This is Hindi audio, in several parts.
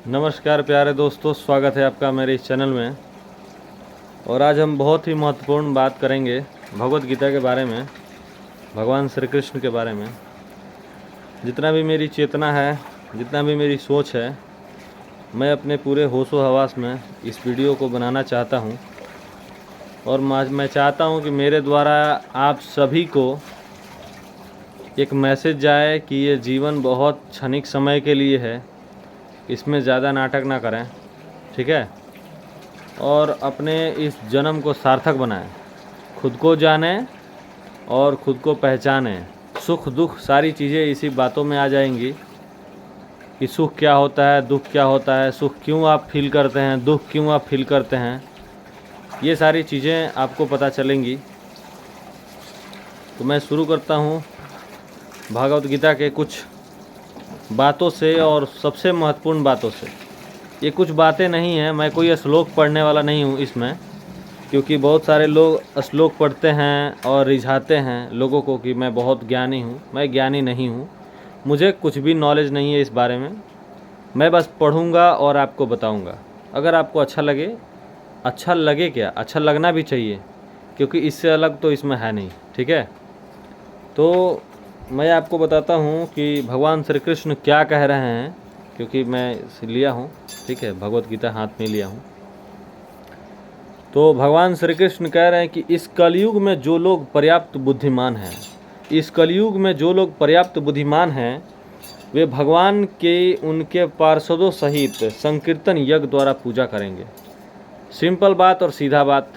नमस्कार प्यारे दोस्तों, स्वागत है आपका मेरे इस चैनल में। और आज हम बहुत ही महत्वपूर्ण बात करेंगे भगवत गीता के बारे में, भगवान श्री कृष्ण के बारे में। जितना भी मेरी चेतना है, जितना भी मेरी सोच है, मैं अपने पूरे होशो हवास में इस वीडियो को बनाना चाहता हूँ। और मैं चाहता हूँ कि मेरे द्वारा आप सभी को एक मैसेज जाए कि ये जीवन बहुत क्षणिक समय के लिए है, इसमें ज़्यादा नाटक ना करें, ठीक है। और अपने इस जन्म को सार्थक बनाएं, खुद को जानें और ख़ुद को पहचानें। सुख दुख सारी चीज़ें इसी बातों में आ जाएंगी कि सुख क्या होता है, दुख क्या होता है, सुख क्यों आप फील करते हैं, दुख क्यों आप फील करते हैं, ये सारी चीज़ें आपको पता चलेंगी। तो मैं शुरू करता हूँ भागवत गीता के कुछ बातों से, और सबसे महत्वपूर्ण बातों से। ये कुछ बातें नहीं हैं, मैं कोई श्लोक पढ़ने वाला नहीं हूँ इसमें, क्योंकि बहुत सारे लोग श्लोक पढ़ते हैं और रिझाते हैं लोगों को कि मैं बहुत ज्ञानी हूँ। मैं ज्ञानी नहीं हूँ, मुझे कुछ भी नॉलेज नहीं है इस बारे में। मैं बस पढ़ूँगा और आपको बताऊँगा। अगर आपको अच्छा लगे क्या, अच्छा लगना भी चाहिए, क्योंकि इससे अलग तो इसमें है नहीं, ठीक है। तो मैं आपको बताता हूँ कि भगवान श्री कृष्ण क्या कह रहे हैं, क्योंकि मैं इसे लिया हूँ, ठीक है, भगवत गीता हाथ में लिया हूँ। तो भगवान श्री कृष्ण कह रहे हैं कि इस कलयुग में जो लोग पर्याप्त बुद्धिमान हैं, इस कलयुग में जो लोग पर्याप्त बुद्धिमान हैं, वे भगवान के उनके पार्षदों सहित संकीर्तन यज्ञ द्वारा पूजा करेंगे। सिंपल बात और सीधा बात,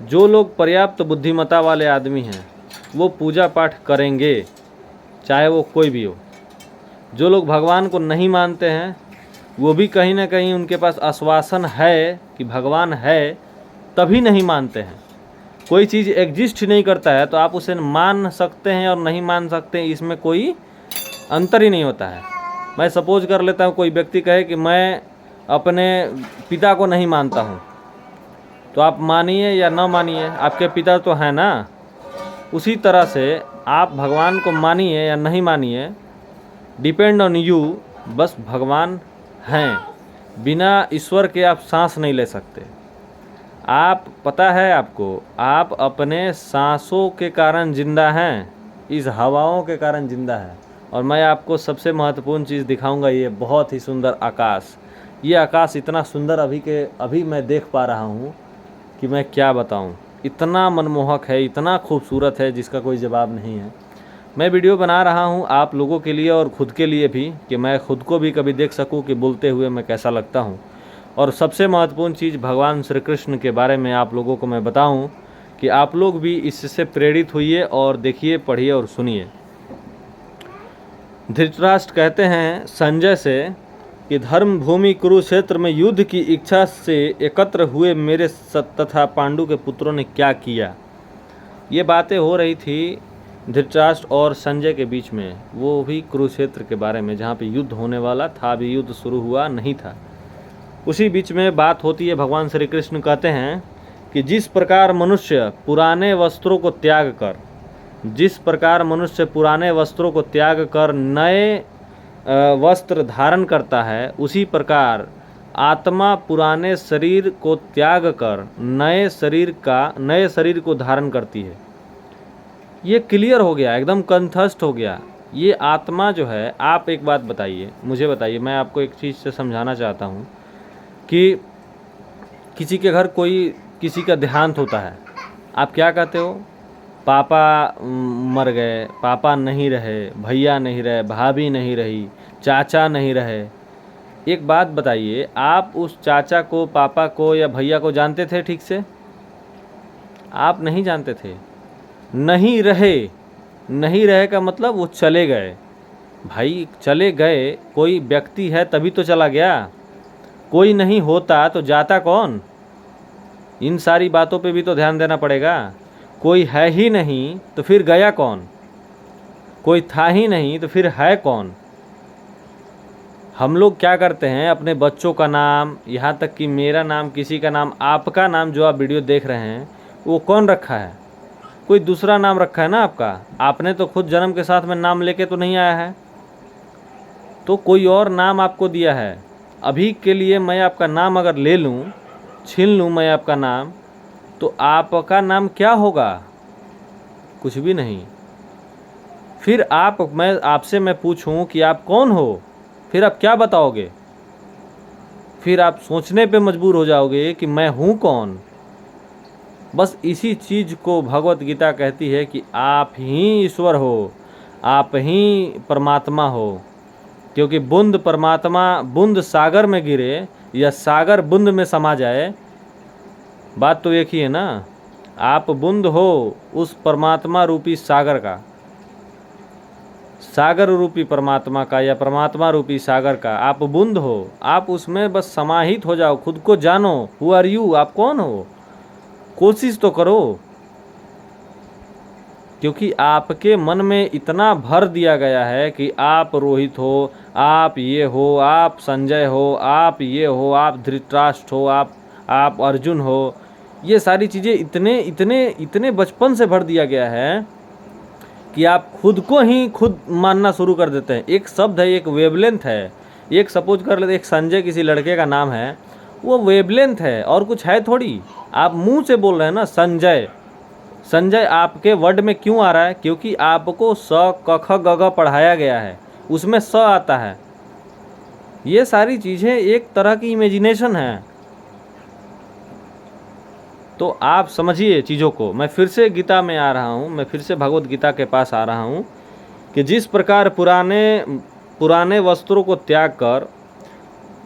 जो लोग पर्याप्त बुद्धिमत्ता वाले आदमी हैं वो पूजा पाठ करेंगे, चाहे वो कोई भी हो। जो लोग भगवान को नहीं मानते हैं वो भी कहीं ना कहीं उनके पास आश्वासन है कि भगवान है, तभी नहीं मानते हैं। कोई चीज़ एग्जिस्ट नहीं करता है तो आप उसे मान सकते हैं और नहीं मान सकते हैं, इसमें कोई अंतर ही नहीं होता है। मैं सपोज कर लेता हूँ, कोई व्यक्ति कहे कि मैं अपने पिता को नहीं मानता हूँ, तो आप मानिए या न मानिए, आपके पिता तो हैं ना। उसी तरह से आप भगवान को मानिए या नहीं मानिए, डिपेंड ऑन यू। बस भगवान हैं, बिना ईश्वर के आप सांस नहीं ले सकते। आप पता है आपको, आप अपने सांसों के कारण जिंदा हैं, इस हवाओं के कारण जिंदा है। और मैं आपको सबसे महत्वपूर्ण चीज़ दिखाऊंगा, ये बहुत ही सुंदर आकाश। ये आकाश इतना सुंदर अभी मैं देख पा रहा हूँ कि मैं क्या बताऊँ। इतना मनमोहक है, इतना खूबसूरत है, जिसका कोई जवाब नहीं है। मैं वीडियो बना रहा हूँ आप लोगों के लिए और ख़ुद के लिए भी, कि मैं ख़ुद को भी कभी देख सकूँ कि बोलते हुए मैं कैसा लगता हूँ। और सबसे महत्वपूर्ण चीज़ भगवान श्री कृष्ण के बारे में आप लोगों को मैं बताऊँ कि आप लोग भी इससे प्रेरित होइए और देखिए, पढ़िए और सुनिए। धृतराष्ट्र कहते हैं संजय से कि धर्म भूमि कुरुक्षेत्र में युद्ध की इच्छा से एकत्र हुए मेरे तथा पांडु के पुत्रों ने क्या किया। ये बातें हो रही थी धृतराष्ट्र और संजय के बीच में, वो भी कुरुक्षेत्र के बारे में, जहाँ पे युद्ध होने वाला था। अभी युद्ध शुरू हुआ नहीं था, उसी बीच में बात होती है। भगवान श्री कृष्ण कहते हैं कि जिस प्रकार मनुष्य पुराने वस्त्रों को त्याग कर नए वस्त्र धारण करता है, उसी प्रकार आत्मा पुराने शरीर को त्याग कर नए शरीर को धारण करती है। ये क्लियर हो गया, एकदम कंठस्थ हो गया। ये आत्मा जो है, आप एक बात बताइए, मुझे बताइए, मैं आपको एक चीज़ से समझाना चाहता हूँ कि किसी के घर कोई किसी का देहांत होता है, आप क्या कहते हो? पापा मर गए, पापा नहीं रहे, भैया नहीं रहे, भाभी नहीं रही, चाचा नहीं रहे। एक बात बताइए, आप उस चाचा को, पापा को या भैया को जानते थे ठीक से? आप नहीं जानते थे। नहीं रहे का मतलब वो चले गए। भाई चले गए, कोई व्यक्ति है तभी तो चला गया, कोई नहीं होता तो जाता कौन? इन सारी बातों पे भी तो ध्यान देना पड़ेगा। कोई है ही नहीं तो फिर गया कौन? कोई था ही नहीं तो फिर है कौन? हम लोग क्या करते हैं, अपने बच्चों का नाम, यहाँ तक कि मेरा नाम, किसी का नाम, आपका नाम जो आप वीडियो देख रहे हैं, वो कौन रखा है? कोई दूसरा नाम रखा है ना आपका। आपने तो खुद जन्म के साथ में नाम लेके तो नहीं आया है, तो कोई और नाम आपको दिया है। अभी के लिए मैं आपका नाम अगर ले लूँ, छीन लूँ मैं आपका नाम, तो आपका नाम क्या होगा? कुछ भी नहीं। फिर आपसे मैं पूछूं कि आप कौन हो, फिर आप क्या बताओगे? फिर आप सोचने पे मजबूर हो जाओगे कि मैं हूँ कौन। बस इसी चीज़ को भगवत गीता कहती है कि आप ही ईश्वर हो, आप ही परमात्मा हो। क्योंकि बूंद परमात्मा, बूंद सागर में गिरे या सागर बूंद में समा जाए, बात तो एक ही है ना। आप बूंद हो उस परमात्मा रूपी सागर का, सागर रूपी परमात्मा का, या परमात्मा रूपी सागर का आप बूंद हो। आप उसमें बस समाहित हो जाओ, खुद को जानो। हु आर यू, आप कौन हो? कोशिश तो करो। क्योंकि आपके मन में इतना भर दिया गया है कि आप रोहित हो, आप ये हो, आप संजय हो, आप ये हो, आप धृतराष्ट्र हो, आप अर्जुन हो। ये सारी चीज़ें इतने इतने इतने बचपन से भर दिया गया है कि आप खुद को ही खुद मानना शुरू कर देते हैं। एक शब्द है, एक वेवलेंथ है। एक सपोज कर लेते, एक संजय किसी लड़के का नाम है, वो वेवलेंथ है और कुछ है थोड़ी। आप मुंह से बोल रहे हैं ना संजय। संजय आपके वर्ड में क्यों आ रहा है? क्योंकि आपको स क ख ग घ पढ़ाया गया है, उसमें स आता है। ये सारी चीज़ें एक तरह की इमेजिनेशन है। तो आप समझिए चीज़ों को। मैं फिर से गीता में आ रहा हूँ, मैं फिर से भगवत गीता के पास आ रहा हूँ कि जिस प्रकार पुराने वस्त्रों को त्याग कर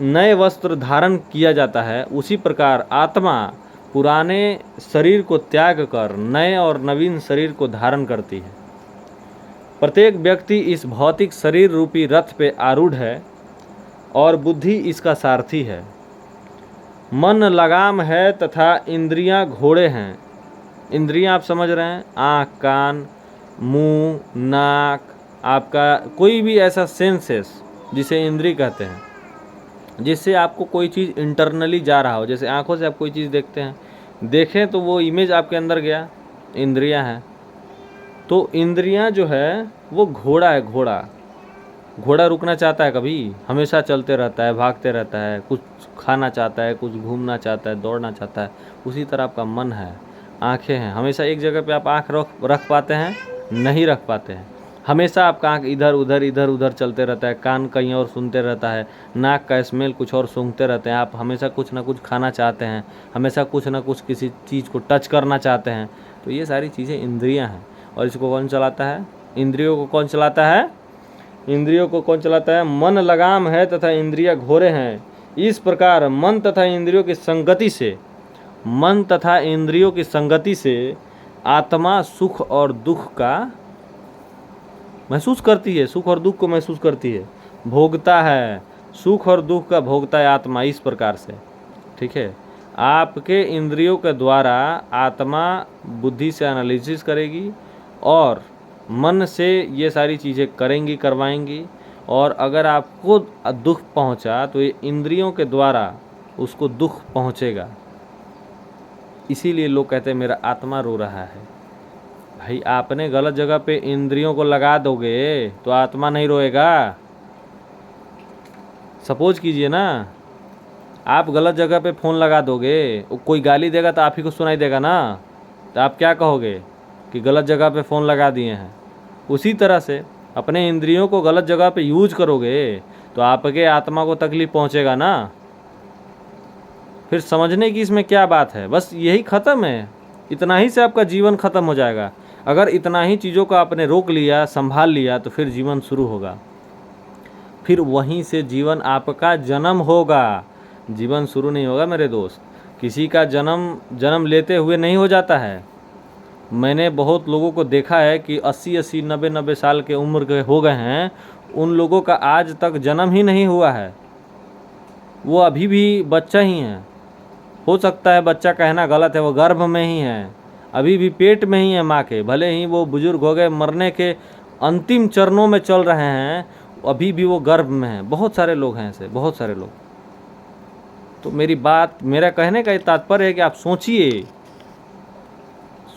नए वस्त्र धारण किया जाता है, उसी प्रकार आत्मा पुराने शरीर को त्याग कर नए और नवीन शरीर को धारण करती है। प्रत्येक व्यक्ति इस भौतिक शरीर रूपी रथ पे आरूढ़ है और बुद्धि इसका सारथी है। मन लगाम है तथा इंद्रियां घोड़े हैं। इंद्रियां आप समझ रहे हैं, आँख, कान, मुंह, नाक, आपका कोई भी ऐसा सेंसेस जिसे इंद्री कहते हैं, जिससे आपको कोई चीज़ इंटरनली जा रहा हो। जैसे आँखों से आप कोई चीज़ देखते हैं, देखें तो वो इमेज आपके अंदर गया, इंद्रियां हैं। तो इंद्रियां जो है वो घोड़ा है। घोड़ा रुकना चाहता है कभी? हमेशा चलते रहता है, भागते रहता है, कुछ खाना चाहता है, कुछ घूमना चाहता है, दौड़ना चाहता है। उसी तरह आपका मन है, आँखें हैं। हमेशा एक जगह पे आप आँख रख पाते हैं? नहीं रख पाते हैं। हमेशा आपका आँख इधर उधर चलते रहता है, कान कहीं और सुनते रहता है, नाक का स्मेल कुछ और सूंघते रहते हैं। आप हमेशा कुछ ना कुछ खाना चाहते हैं, हमेशा कुछ ना कुछ किसी चीज़ को टच करना चाहते हैं। तो ये सारी चीज़ें इंद्रियां हैं। और इसको कौन चलाता है? इंद्रियों को कौन चलाता है? इंद्रियों को कौन चलाता है? मन लगाम है तथा इंद्रियां घोड़े हैं। इस प्रकार मन तथा इंद्रियों की संगति से आत्मा सुख और दुख का महसूस करती है, सुख और दुख को महसूस करती है, भोगता है। सुख और दुख का भोगता है आत्मा इस प्रकार से। ठीक है, आपके इंद्रियों के द्वारा आत्मा बुद्धि से एनालिसिस करेगी और मन से ये सारी चीज़ें करवाएंगी। और अगर आपको दुख पहुंचा तो ये इंद्रियों के द्वारा उसको दुख पहुंचेगा। इसीलिए लोग कहते हैं मेरा आत्मा रो रहा है। भाई, आपने गलत जगह पे इंद्रियों को लगा दोगे तो आत्मा नहीं रोएगा। सपोज कीजिए ना, आप गलत जगह पे फ़ोन लगा दोगे, कोई गाली देगा तो आप ही को सुनाई देगा ना। तो आप क्या कहोगे कि गलत जगह पे फ़ोन लगा दिए हैं। उसी तरह से अपने इंद्रियों को गलत जगह पे यूज करोगे तो आपके आत्मा को तकलीफ़ पहुंचेगा ना। फिर समझने की इसमें क्या बात है? बस यही ख़त्म है। इतना ही से आपका जीवन ख़त्म हो जाएगा। अगर इतना ही चीज़ों को आपने रोक लिया, संभाल लिया, तो फिर जीवन शुरू होगा। फिर वहीं से जीवन आपका जन्म होगा। जीवन शुरू नहीं होगा मेरे दोस्त। किसी का जन्म लेते हुए नहीं हो जाता है। मैंने बहुत लोगों को देखा है कि 80-80, 90-90 साल के उम्र के हो गए हैं, उन लोगों का आज तक जन्म ही नहीं हुआ है। वो अभी भी बच्चा ही हैं। हो सकता है बच्चा कहना गलत है, वो गर्भ में ही है, अभी भी पेट में ही है माँ के। भले ही वो बुजुर्ग हो गए, मरने के अंतिम चरणों में चल रहे हैं, अभी भी वो गर्भ में है। बहुत सारे लोग हैं ऐसे, बहुत सारे लोग। तो मेरा कहने का तात्पर्य है कि आप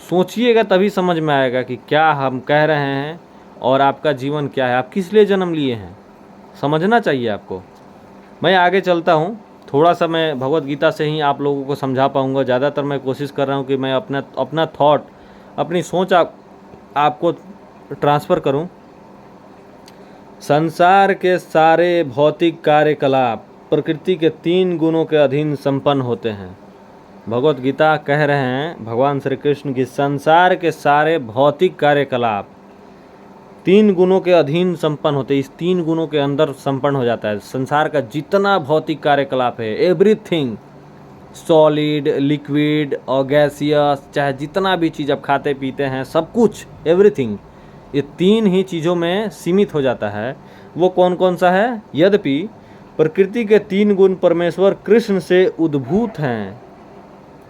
सोचिएगा तभी समझ में आएगा कि क्या हम कह रहे हैं और आपका जीवन क्या है, आप किस लिए जन्म लिए हैं। समझना चाहिए आपको। मैं आगे चलता हूँ, थोड़ा सा मैं भगवत गीता से ही आप लोगों को समझा पाऊँगा। ज़्यादातर मैं कोशिश कर रहा हूँ कि मैं अपना थॉट, अपनी सोच आपको ट्रांसफ़र करूँ। संसार के सारे भौतिक कार्यकलाप प्रकृति के 3 गुणों के अधीन संपन्न होते हैं। भगवत गीता कह रहे हैं भगवान श्री कृष्ण की संसार के सारे भौतिक कार्यकलाप 3 गुणों के अधीन संपन्न होते हैं। इस 3 गुणों के अंदर संपन्न हो जाता है संसार का जितना भौतिक कार्यकलाप है। एवरीथिंग, सॉलिड, लिक्विड और गैसियस, चाहे जितना भी चीज़ आप खाते पीते हैं, सब कुछ, एवरीथिंग, ये 3 ही चीज़ों में सीमित हो जाता है। वो कौन कौन सा है? यद्यपि प्रकृति के 3 गुण परमेश्वर कृष्ण से उद्भूत हैं,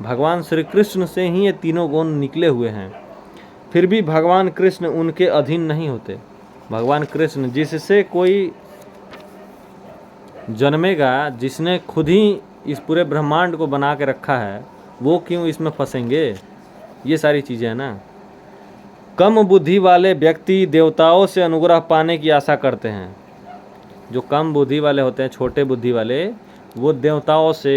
भगवान श्री कृष्ण से ही ये तीनों गुण निकले हुए हैं, फिर भी भगवान कृष्ण उनके अधीन नहीं होते। भगवान कृष्ण जिससे कोई जन्मेगा, जिसने खुद ही इस पूरे ब्रह्मांड को बना के रखा है, वो क्यों इसमें फंसेंगे? ये सारी चीज़ें हैं ना। कम बुद्धि वाले व्यक्ति देवताओं से अनुग्रह पाने की आशा करते हैं। जो कम बुद्धि वाले होते हैं, छोटे बुद्धि वाले, वो देवताओं से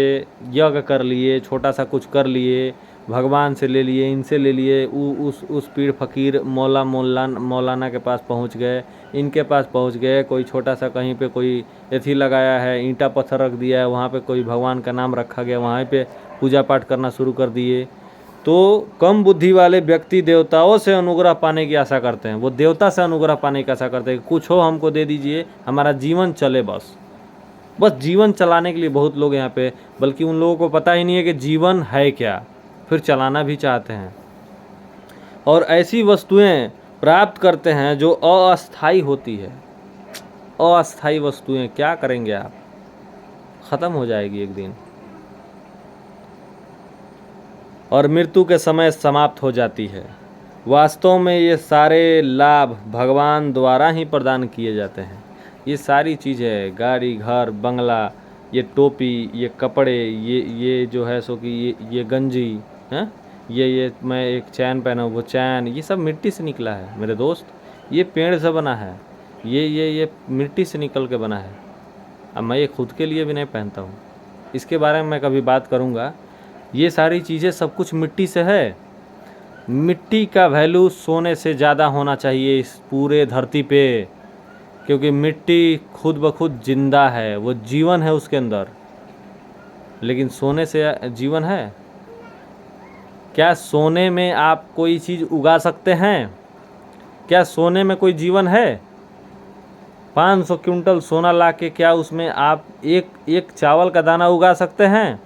यज्ञ कर लिए, छोटा सा कुछ कर लिए, भगवान से ले लिए, इनसे ले लिए, उस पीर फकीर मौलाना के पास पहुंच गए, इनके पास पहुंच गए, कोई छोटा सा कहीं पे कोई एथी लगाया है, ईंटा पत्थर रख दिया है, वहाँ पे कोई भगवान का नाम रखा गया, वहाँ पे पूजा पाठ करना शुरू कर दिए। तो कम बुद्धि वाले व्यक्ति देवताओं से अनुग्रह पाने की आशा करते हैं। वो देवता से अनुग्रह पाने की आशा करते हैं कि कुछ हो, हमको दे दीजिए, हमारा जीवन चले, बस जीवन चलाने के लिए बहुत लोग यहाँ पे, बल्कि उन लोगों को पता ही नहीं है कि जीवन है क्या, फिर चलाना भी चाहते हैं और ऐसी वस्तुएं प्राप्त करते हैं जो अस्थाई होती है। अस्थाई वस्तुएं क्या करेंगे आप? ख़त्म हो जाएगी एक दिन और मृत्यु के समय समाप्त हो जाती है। वास्तव में ये सारे लाभ भगवान द्वारा ही प्रदान किए जाते हैं। ये सारी चीज़ें, गाड़ी, घर, बंगला, ये टोपी, ये कपड़े, ये जो है सो कि ये गंजी हैं, ये मैं एक चैन पहना हूँ, वो चैन, ये सब मिट्टी से निकला है मेरे दोस्त। ये पेड़ से बना है, ये मिट्टी से निकल के बना है। अब मैं ये खुद के लिए भी नहीं पहनता हूँ, इसके बारे में मैं कभी बात करूँगा। ये सारी चीज़ें सब कुछ मिट्टी से है। मिट्टी का वैल्यू सोने से ज़्यादा होना चाहिए इस पूरे धरती पे, क्योंकि मिट्टी खुद ब खुद जिंदा है, वो जीवन है उसके अंदर। लेकिन सोने से जीवन है क्या? सोने में आप कोई चीज़ उगा सकते हैं क्या? सोने में कोई जीवन है? 500 क्विंटल सोना लाके क्या उसमें आप एक चावल का दाना उगा सकते हैं?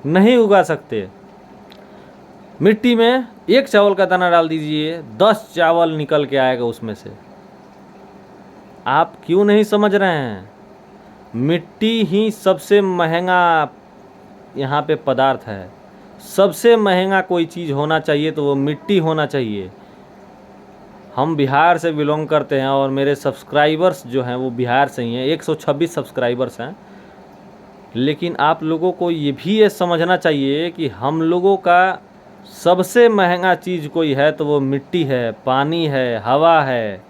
नहीं उगा सकते। मिट्टी में एक चावल का दाना डाल दीजिए, 10 चावल निकल के आएगा उसमें से। आप क्यों नहीं समझ रहे हैं? मिट्टी ही सबसे महंगा यहाँ पे पदार्थ है। सबसे महंगा कोई चीज़ होना चाहिए तो वो मिट्टी होना चाहिए। हम बिहार से बिलोंग करते हैं और मेरे सब्सक्राइबर्स जो हैं वो बिहार से ही हैं, 126 सब्सक्राइबर्स हैं। लेकिन आप लोगों को ये समझना चाहिए कि हम लोगों का सबसे महंगा चीज़ कोई है तो वो मिट्टी है, पानी है, हवा है,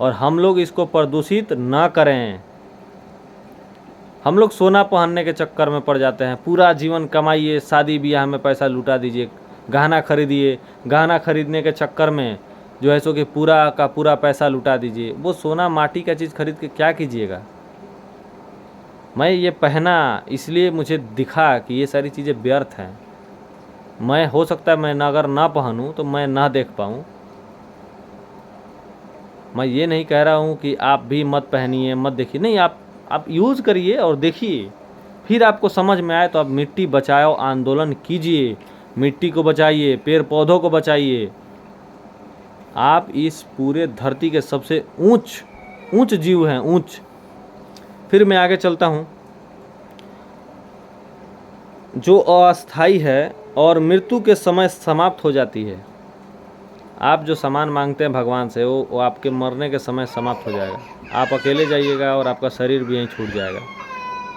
और हम लोग इसको प्रदूषित ना करें। हम लोग सोना पहनने के चक्कर में पड़ जाते हैं। पूरा जीवन कमाइए, शादी ब्याह में पैसा लुटा दीजिए, गहना खरीदिए, गहना खरीदने के चक्कर में जो है सो कि पूरा का पूरा पैसा लुटा दीजिए। वो सोना माटी का चीज़ खरीद के क्या कीजिएगा? मैं ये पहना इसलिए मुझे दिखा कि ये सारी चीज़ें व्यर्थ हैं। मैं, हो सकता है मैं अगर ना पहनूं तो मैं ना देख पाऊं। मैं ये नहीं कह रहा हूं कि आप भी मत पहनिए, मत देखिए, नहीं, आप यूज़ करिए और देखिए, फिर आपको समझ में आए तो आप मिट्टी बचाओ आंदोलन कीजिए, मिट्टी को बचाइए, पेड़ पौधों को बचाइए। आप इस पूरे धरती के सबसे ऊंच जीव हैं, ऊंच। फिर मैं आगे चलता हूँ। जो अस्थाई है और मृत्यु के समय समाप्त हो जाती है। आप जो सामान मांगते हैं भगवान से, वो आपके मरने के समय समाप्त हो जाएगा। आप अकेले जाइएगा और आपका शरीर भी यहीं छूट जाएगा।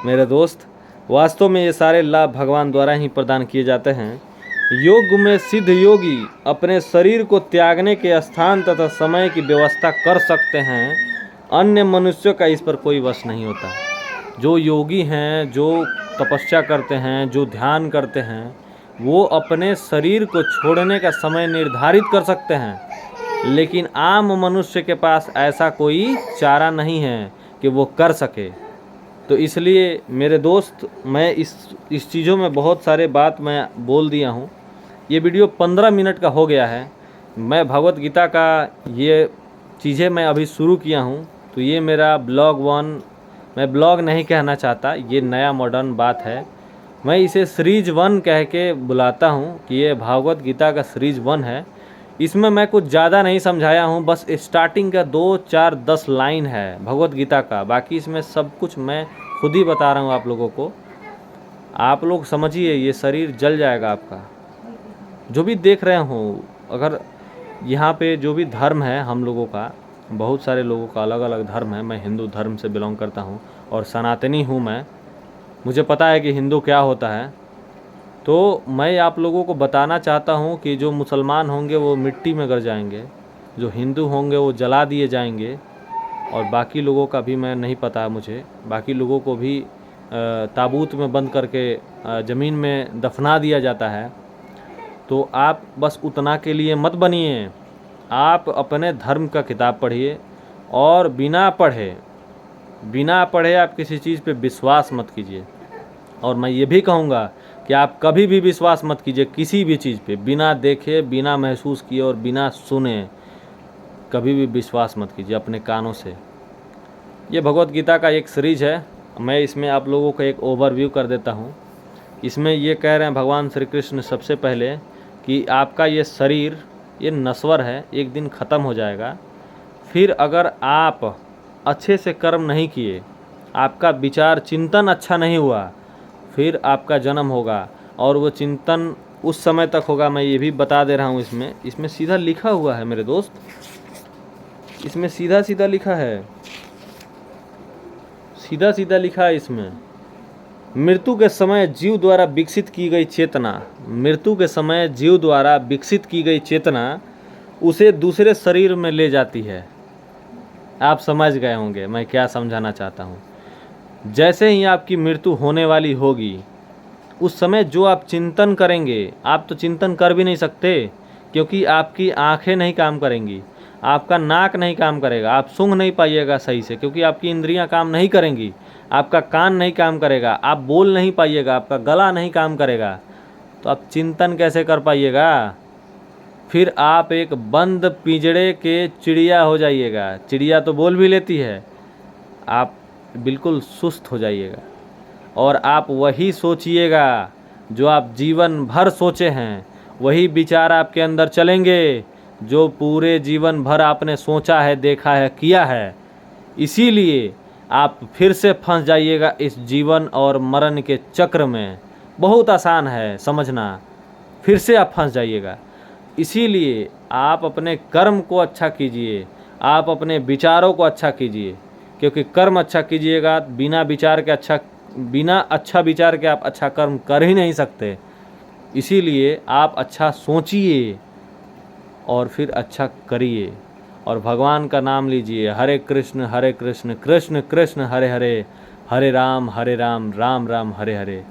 मेरे दोस्त, वास्तव में ये सारे लाभ भगवान द्वारा ही प्रदान किए जाते हैं। योग में सिद्ध योगी अपने शरीर को त्यागने के स्थान तथा समय की व्यवस्था कर सकते हैं। अन्य मनुष्यों का इस पर कोई वश नहीं होता। जो योगी हैं, जो तपस्या करते हैं, जो ध्यान करते हैं, वो अपने शरीर को छोड़ने का समय निर्धारित कर सकते हैं, लेकिन आम मनुष्य के पास ऐसा कोई चारा नहीं है कि वो कर सके। तो इसलिए मेरे दोस्त, मैं इस चीज़ों में बहुत सारे बात मैं बोल दिया हूँ। ये वीडियो 15 मिनट का हो गया है। मैं भगवत गीता का ये चीज़ें मैं अभी शुरू किया हूँ, तो ये मेरा ब्लॉग 1, मैं ब्लॉग नहीं कहना चाहता, ये नया मॉडर्न बात है। मैं इसे सीरीज 1 कह के बुलाता हूँ कि ये भागवत गीता का सीरीज 1 है। इसमें मैं कुछ ज़्यादा नहीं समझाया हूँ, बस स्टार्टिंग का 2, 4, 10 लाइन है भगवत गीता का। बाकी इसमें सब कुछ मैं खुद ही बता रहा हूँ आप लोगों को। आप लोग समझिए, ये शरीर जल जाएगा आपका। जो भी देख रहे हो, अगर यहाँ पे जो भी धर्म है हम लोगों का, बहुत सारे लोगों का अलग अलग धर्म है। मैं हिंदू धर्म से बिलोंग करता हूँ और सनातनी हूँ मैं, मुझे पता है कि हिंदू क्या होता है। तो मैं आप लोगों को बताना चाहता हूँ कि जो मुसलमान होंगे वो मिट्टी में गिर जाएंगे, जो हिंदू होंगे वो जला दिए जाएंगे, और बाकी लोगों का भी मैं नहीं पता मुझे, बाकी लोगों को भी ताबूत में बंद करके ज़मीन में दफना दिया जाता है। तो आप बस उतना के लिए मत बनिए, आप अपने धर्म का किताब पढ़िए, और बिना पढ़े आप किसी चीज़ पे विश्वास मत कीजिए। और मैं ये भी कहूँगा कि आप कभी भी विश्वास मत कीजिए किसी भी चीज़ पे, बिना देखे, बिना महसूस किए और बिना सुने कभी भी विश्वास मत कीजिए अपने कानों से। ये भगवत गीता का एक सीरीज है, मैं इसमें आप लोगों को एक ओवरव्यू कर देता हूँ। इसमें ये कह रहे हैं भगवान श्री कृष्ण सबसे पहले कि आपका ये शरीर ये नश्वर है, एक दिन ख़त्म हो जाएगा। फिर अगर आप अच्छे से कर्म नहीं किए, आपका विचार चिंतन अच्छा नहीं हुआ, फिर आपका जन्म होगा, और वो चिंतन उस समय तक होगा। मैं ये भी बता दे रहा हूँ, इसमें सीधा लिखा हुआ है मेरे दोस्त, इसमें सीधा सीधा लिखा है, सीधा सीधा लिखा है इसमें। मृत्यु के समय जीव द्वारा विकसित की गई चेतना, मृत्यु के समय जीव द्वारा विकसित की गई चेतना उसे दूसरे शरीर में ले जाती है। आप समझ गए होंगे मैं क्या समझाना चाहता हूँ। जैसे ही आपकी मृत्यु होने वाली होगी, उस समय जो आप चिंतन करेंगे, आप तो चिंतन कर भी नहीं सकते, क्योंकि आपकी आंखें नहीं काम करेंगी, आपका नाक नहीं काम करेगा, आप सूंघ नहीं पाइएगा सही से, क्योंकि आपकी इंद्रियां काम नहीं करेंगी, आपका कान नहीं काम करेगा, आप बोल नहीं पाइएगा, आपका गला नहीं काम करेगा, तो आप चिंतन कैसे कर पाइएगा। फिर आप एक बंद पिंजड़े के चिड़िया हो जाइएगा। चिड़िया तो बोल भी लेती है, आप बिल्कुल सुस्त हो जाइएगा, और आप वही सोचिएगा जो आप जीवन भर सोचे हैं, वही विचार आपके अंदर चलेंगे जो पूरे जीवन भर आपने सोचा है, देखा है, किया है। इसीलिए आप फिर से फंस जाइएगा इस जीवन और मरण के चक्र में। बहुत आसान है समझना, फिर से आप फंस जाइएगा। इसीलिए आप अपने कर्म को अच्छा कीजिए, आप अपने विचारों को अच्छा कीजिए, क्योंकि कर्म अच्छा कीजिएगा, बिना अच्छा विचार के आप अच्छा कर्म कर ही नहीं सकते। इसीलिए आप अच्छा सोचिए और फिर अच्छा करिए, और भगवान का नाम लीजिए। हरे कृष्ण कृष्ण कृष्ण हरे हरे, हरे राम राम राम हरे हरे।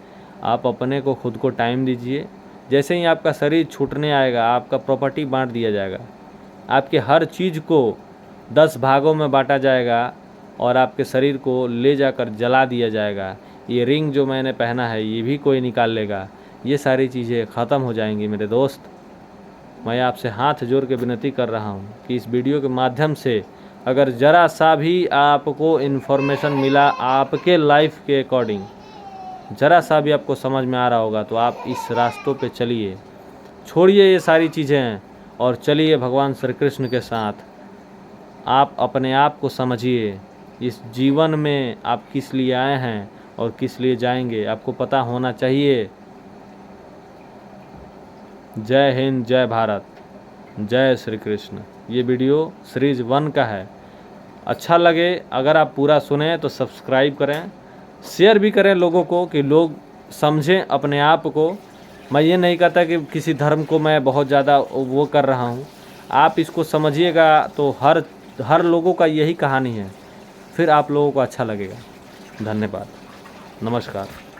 आप अपने को खुद को टाइम दीजिए। जैसे ही आपका शरीर छूटने आएगा, आपका प्रॉपर्टी बांट दिया जाएगा, आपके हर चीज़ को 10 भागों में बांटा जाएगा, और आपके शरीर को ले जाकर जला दिया जाएगा। ये रिंग जो मैंने पहना है ये भी कोई निकाल लेगा, ये सारी चीज़ें ख़त्म हो जाएंगी मेरे दोस्त। मैं आपसे हाथ जोड़ के विनती कर रहा हूँ कि इस वीडियो के माध्यम से अगर ज़रा सा भी आपको इन्फॉर्मेशन मिला, आपके लाइफ के अकॉर्डिंग ज़रा सा भी आपको समझ में आ रहा होगा, तो आप इस रास्तों पे चलिए, छोड़िए ये सारी चीज़ें और चलिए भगवान श्री कृष्ण के साथ। आप अपने आप को समझिए, इस जीवन में आप किस लिए आए हैं और किस लिए जाएंगे, आपको पता होना चाहिए। जय हिंद, जय भारत, जय श्री कृष्ण। ये वीडियो सीरीज 1 का है। अच्छा लगे अगर आप पूरा सुने तो सब्सक्राइब करें, शेयर भी करें लोगों को, कि लोग समझें अपने आप को। मैं ये नहीं कहता कि किसी धर्म को मैं बहुत ज़्यादा वो कर रहा हूँ, आप इसको समझिएगा तो हर लोगों का यही कहानी है, फिर आप लोगों को अच्छा लगेगा। धन्यवाद। नमस्कार।